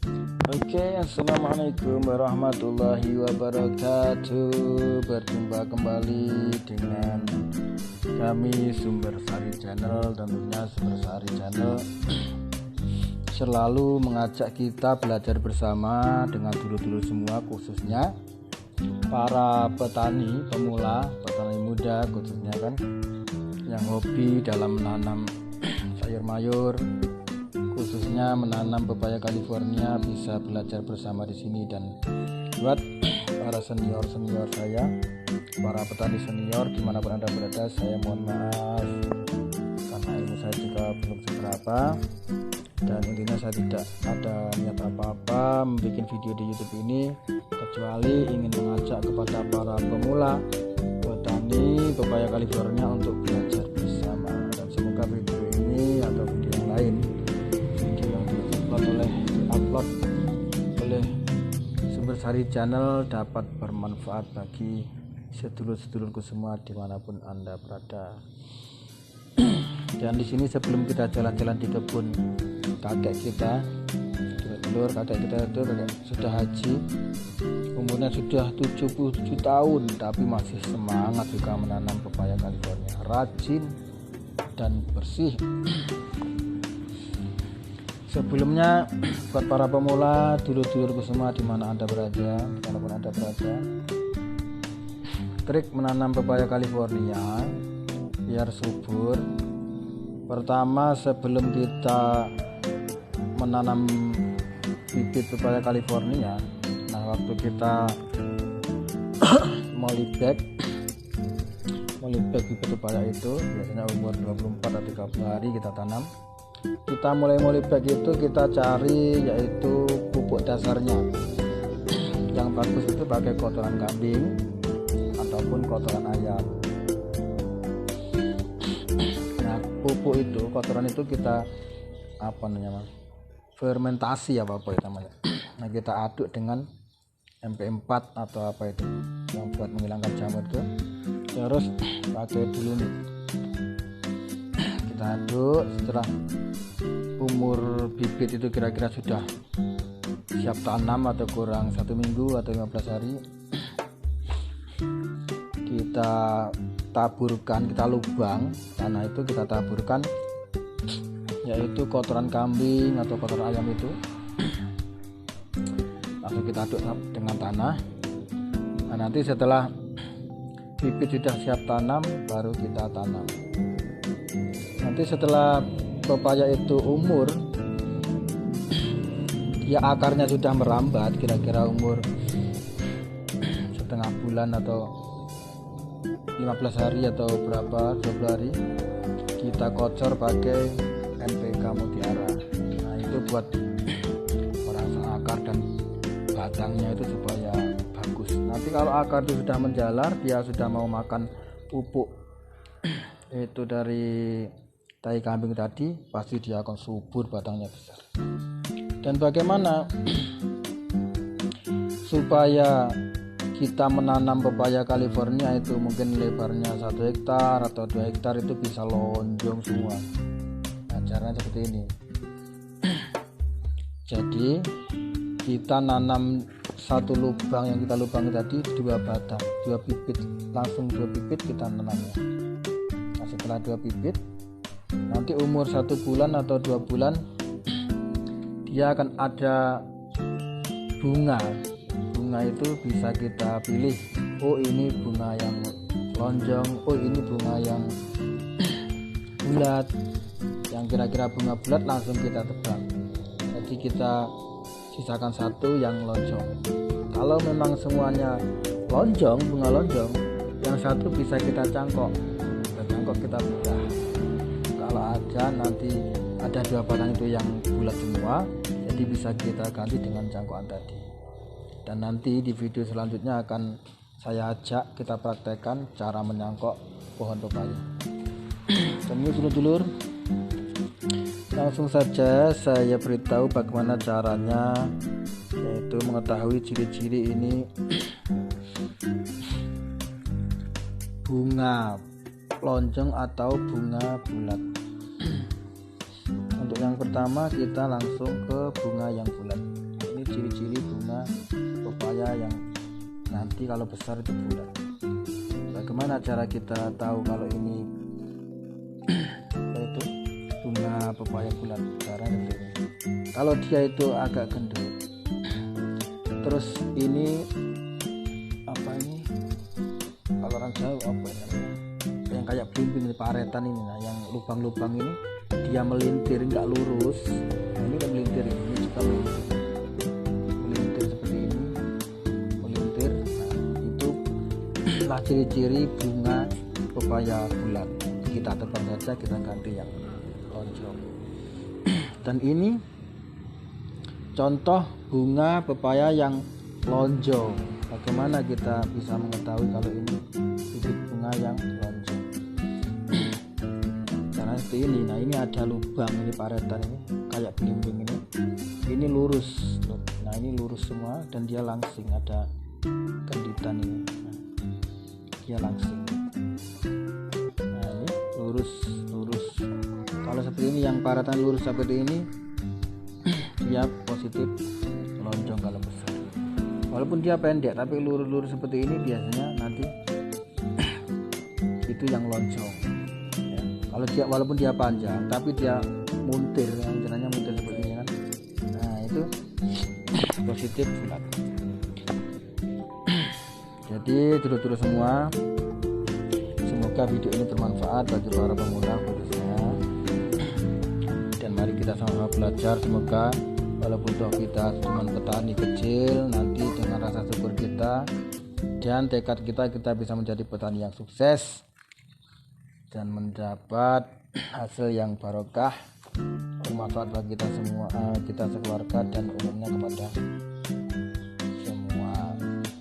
Assalamualaikum warahmatullahi wabarakatuh. Berjumpa kembali dengan kami Sumber Sari Channel. Tentunya Sumber Sari Channel selalu mengajak kita belajar bersama dengan dulur-dulur semua, khususnya para petani pemula, petani muda khususnya kan, yang hobi dalam menanam sayur mayur, khususnya menanam pepaya California, bisa belajar bersama di sini. Dan buat para senior saya, para petani senior dimanapun Anda berada, saya mohon maaf karena ilmu saya juga belum seberapa, dan intinya saya tidak ada niat apa-apa membuat video di YouTube ini kecuali ingin mengajak kepada para pemula petani pepaya California untuk belajar bersama. Dan semoga video ini atau video yang lain, upload oleh Sumber Sari Channel, dapat bermanfaat bagi sedulur-sedulurku semua dimanapun Anda berada. Dan di sini sebelum kita jalan-jalan di kebun kakek kita, kakek kita itu sudah haji, umurnya sudah 77 tahun, tapi masih semangat juga menanam pepaya California, rajin dan bersih. Sebelumnya buat para pemula, dulur-dulurku semua dimanapun Anda berada, trik menanam pepaya California biar subur. Pertama, sebelum kita menanam bibit pepaya California, nah waktu kita molibag bibit pepaya itu biasanya umur 24 atau 30 hari kita tanam. Kita mulai molibag itu kita cari yaitu pupuk dasarnya. Yang bagus itu pakai kotoran kambing ataupun kotoran ayam. Nah, pupuk itu, kotoran itu kita fermentasi apa itu namanya. Nah, kita aduk dengan MP4 atau apa itu yang buat menghilangkan jamur itu. Terus pakai dulu nih, kita aduk. Setelah umur bibit itu kira-kira sudah siap tanam atau kurang 1 minggu atau 15 hari, kita taburkan, kita lubang tanah itu, kita taburkan yaitu kotoran kambing atau kotoran ayam itu, langsung kita aduk dengan tanah. Nah, nanti setelah bibit sudah siap tanam baru kita tanam. Nanti setelah pepaya itu umur, ya akarnya sudah merambat, kira-kira umur setengah bulan atau 15 hari atau berapa, 20 hari, kita kocor pakai NPK Mutiara. Nah, itu buat merangsang akar dan batangnya itu supaya bagus. Nanti kalau akar itu sudah menjalar, dia sudah mau makan pupuk itu dari tai kambing tadi, pasti dia akan subur, batangnya besar. Dan bagaimana supaya kita menanam pepaya California itu mungkin lebarnya 1 hektar atau 2 hektar itu bisa lonjong semua? Nah, caranya seperti ini. Jadi kita nanam satu lubang, yang kita lubangi tadi 2 batang, 2 bibit, langsung 2 bibit kita nanamnya. Nah, setelah 2 bibit, nanti umur 1 bulan atau 2 bulan dia akan ada bunga itu bisa kita pilih, oh ini bunga yang lonjong, oh ini bunga yang bulat. Yang kira-kira bunga bulat langsung kita tebang, jadi kita sisakan 1 yang lonjong. Kalau memang semuanya lonjong, bunga lonjong, yang 1 bisa kita cangkok kita bedah. Kalau aja nanti ada 2 batang itu yang bulat semua, jadi bisa kita ganti dengan cangkokan tadi. Dan nanti di video selanjutnya akan saya ajak kita praktekkan cara menyangkok pohon pepaya. Dan ini dulur-dulur, langsung saja saya beritahu bagaimana caranya, yaitu mengetahui ciri-ciri ini bunga lonjong atau bunga bulat. Untuk yang pertama kita langsung ke bunga yang bulat. ciri-ciri bunga pepaya yang nanti kalau besar itu bulat. Bagaimana cara kita tahu kalau ini itu bunga pepaya bulat? Caranya seperti ini. Kalau dia itu agak gendut, terus ini apa ini, kalau orang Jawa apa ya, yang kayak belimbing paretan ini, nah yang lubang-lubang ini dia melintir nggak lurus. Nah ini kan melintir, ini juga melintir seperti ini, melintir. Nah itu lah ciri-ciri bunga pepaya bulat. Kita tebang saja, kita ganti yang lonjong. Dan ini contoh bunga pepaya yang lonjong. Bagaimana kita bisa mengetahui kalau ini bibit bunga yang lonjong? Karena seperti ini. Nah ini ada lubang, ini paretan ini kayak belimbing ini. Ini lurus. Nah ini lurus semua dan dia langsing, ada kenditan ini. Nah, dia langsing. Nah ini lurus. Kalau seperti ini yang paretan lurus seperti ini, dia positif lonjong kalau besar. Walaupun dia pendek tapi lurus-lurus seperti ini biasanya nanti itu yang lonjong ya. Kalau dia walaupun dia panjang tapi dia muntir, yang jenanya muntir seperti ini kan, nah itu positif bulat. Jadi dulur-dulur semua, semoga video ini bermanfaat bagi para pemula khususnya, dan mari kita sama-sama belajar. Semoga walaupun toh kita cuma petani kecil, nanti dengan rasa syukur kita dan tekad kita bisa menjadi petani yang sukses dan mendapat hasil yang barokah, bermanfaat bagi kita semua, kita sekeluarga dan umumnya kepada semua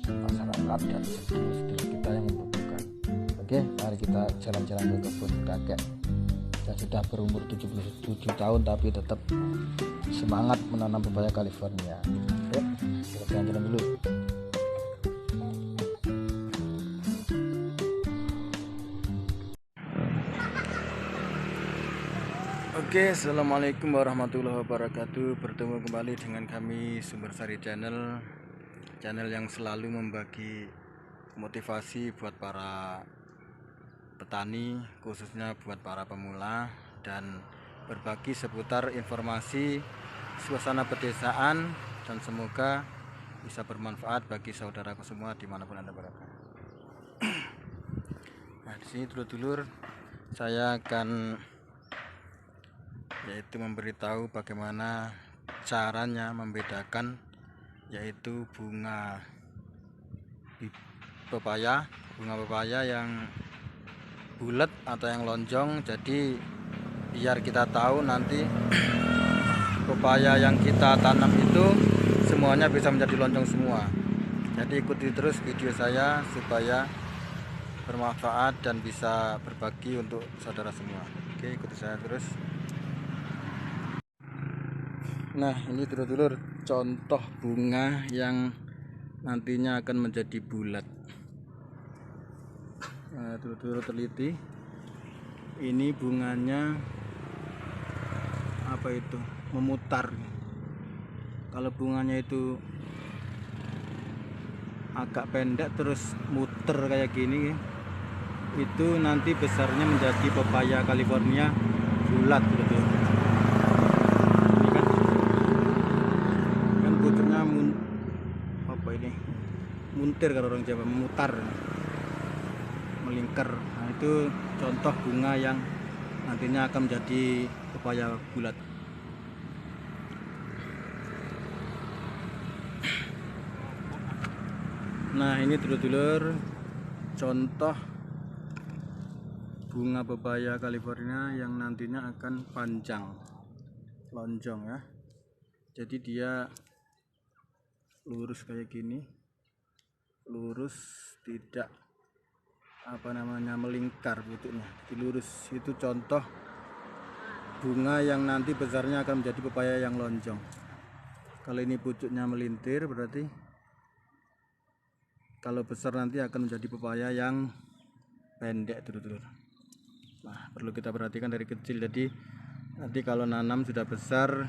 masyarakat dan seluruh kita yang membutuhkan. Oke, mari kita jalan-jalan ke kebun kakek yang sudah berumur 77 tahun tapi tetap semangat menanam pepaya California. Yuk, kita jalan-jalan dulu. Oke, assalamualaikum warahmatullahi wabarakatuh. Bertemu kembali dengan kami Sumbersari Channel yang selalu membagi motivasi buat para petani, khususnya buat para pemula, dan berbagi seputar informasi suasana pedesaan, dan semoga bisa bermanfaat bagi saudaraku semua dimanapun Anda berada. Nah, di sini dulur-dulur saya akan yaitu memberitahu bagaimana caranya membedakan yaitu bunga pepaya yang bulat atau yang lonjong. Jadi biar kita tahu nanti pepaya yang kita tanam itu semuanya bisa menjadi lonjong semua. Jadi ikuti terus video saya supaya bermanfaat dan bisa berbagi untuk saudara semua. Oke, ikuti saya terus. Nah, ini dulur-dulur contoh bunga yang nantinya akan menjadi bulat. Nah, dulur-dulur teliti, ini bunganya apa itu, memutar. Kalau bunganya itu agak pendek terus muter kayak gini, itu nanti besarnya menjadi pepaya California bulat gitu. Ini kan pucuknya apa ini, muntir kalau orang Jawa, memutar, melingkar. Nah itu contoh bunga yang nantinya akan menjadi pepaya bulat. Nah ini dulur-dulur contoh bunga pepaya California yang nantinya akan panjang lonjong ya. Jadi dia lurus kayak gini, lurus, tidak apa namanya melingkar butuhnya, jadi lurus. Itu contoh bunga yang nanti besarnya akan menjadi pepaya yang lonjong. Kalau ini pucuknya melintir berarti kalau besar nanti akan menjadi pepaya yang pendek dulur-dulur. Nah perlu kita perhatikan dari kecil, jadi nanti kalau nanam sudah besar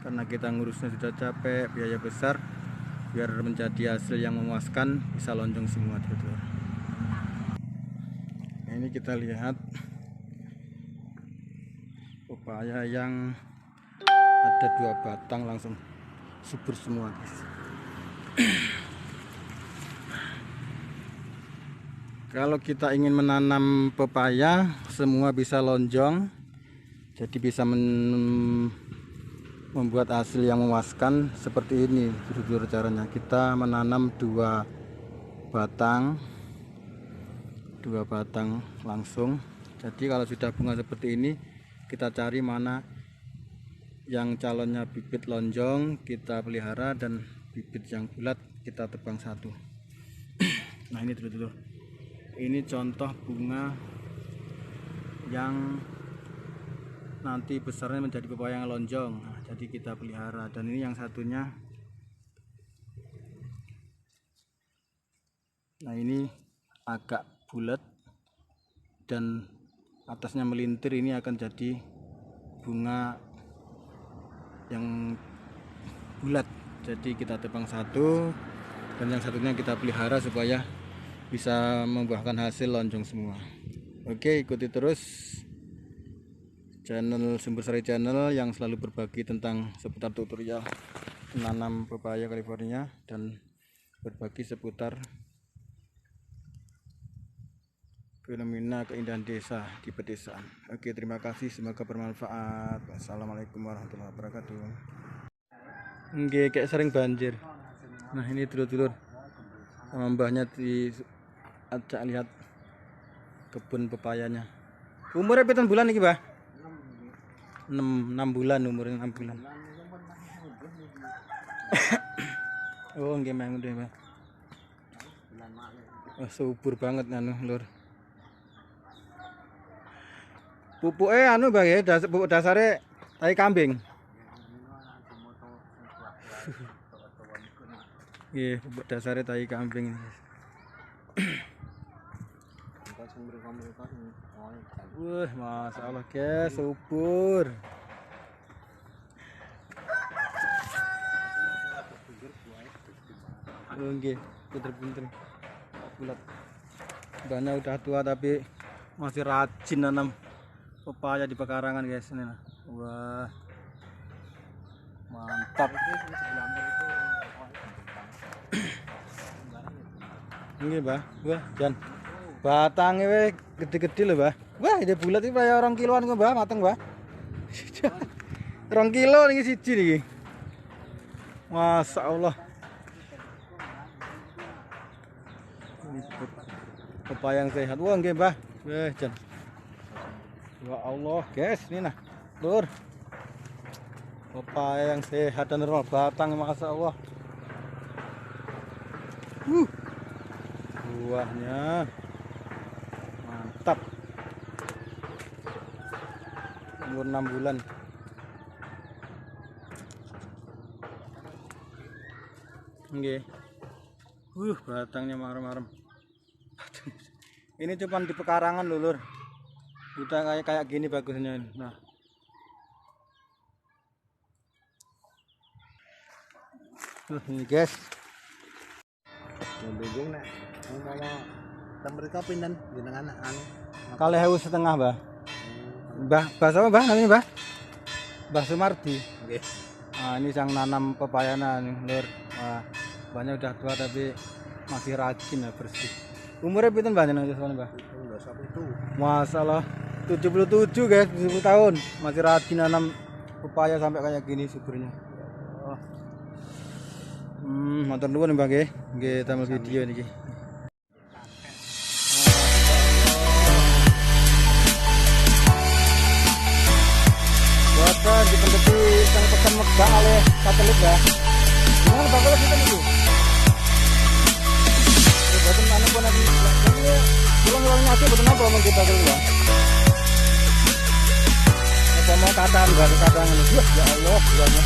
karena kita ngurusnya sudah capek, biaya besar. Biar menjadi hasil yang memuaskan, bisa lonjong semua dulur-dulur. Nah, ini kita lihat pepaya yang ada 2 batang langsung subur semua guys. Kalau kita ingin menanam pepaya semua bisa lonjong, jadi bisa membuat hasil yang memuaskan seperti ini dulur-dulur. Caranya kita menanam 2 batang langsung. Jadi kalau sudah bunga seperti ini, kita cari mana yang calonnya bibit lonjong kita pelihara, dan bibit yang bulat kita tebang 1. Nah ini dulur-dulur, ini contoh bunga yang nanti besarnya menjadi pepaya yang lonjong. Nah, jadi kita pelihara. Dan ini yang satunya, nah ini agak bulat dan atasnya melintir, ini akan jadi bunga yang bulat. Jadi kita tebang 1, dan yang satunya kita pelihara supaya bisa membuahkan hasil lonjong semua. Oke, ikuti terus channel Sumber Sari Channel yang selalu berbagi tentang seputar tutorial menanam pepaya California dan berbagi seputar fenomena keindahan desa di pedesaan. Oke, terima kasih, semoga bermanfaat. Wassalamualaikum warahmatullahi wabarakatuh. Nggih, kayak sering banjir. Nah ini dulur-dulur, sama mbahnya diajak lihat kebun pepayanya. Umurnya pitung bulan nih Mbah? 6 bulan, umurnya 6 bulan. Oh nggih mang udah Mbah. Oh, subur banget anu lur. Pupuke anu Mbah ya, pupuk dasare tai kambing. Nggih, pupuk dasare tai kambing. Wah, masya Allah guys, subur. Oke, pinter-pinter bulat. Mbahnya udah tua tapi masih rajin nanam pepaya di pekarangan guys ini. Wah, mantap. Ini Mbah, wah jan batangnya weh gede-gede loh Mbah. Wah ini bulat ini kayak 2 kiloan kok Mbah, mateng Mbah. 2 kilo ini siji nih. Masya Allah. Pepaya yang sehat. Wah nggih Mbah. Weh jan. Ya Allah guys, ini nah lur. Pepaya yang sehat dan normal batang, masya Allah. Buahnya mantap. Umur 6 bulan. Nggih. Batangnya marem-marem. Ini cuma di pekarangan loh lur. Udah kayak gini bagusnya. Nah. Ini guys. Bingung nek mereka pindah jenengan anu. 2,5 Mbah. Mbah apa Mbah namanya Mbah? Mbah Sumardi. Nggih. Nah, ini yang nanam pepayana nih, Lur. Wah, Mbahnya udah tua tapi masih rajin ya, bersih. Umurnya pinten Mbah jenengan Mbah? Masalah 77 guys, 70 tahun. Masih rajin nanam pepaya sampai kayak gini suburnya. Matur nuwun Mbah nggih. Nggih tampil video niki. Wah, dipendeti sang pesan megah oleh satelit ya. Gimana Pak kalau kita itu? Betul anu pun nanti. Jadi ulang-ulang ngaji betul apa mau kita dulu ya? Apa mau kadang enggak kadang ini. Ya Allah, bulannya.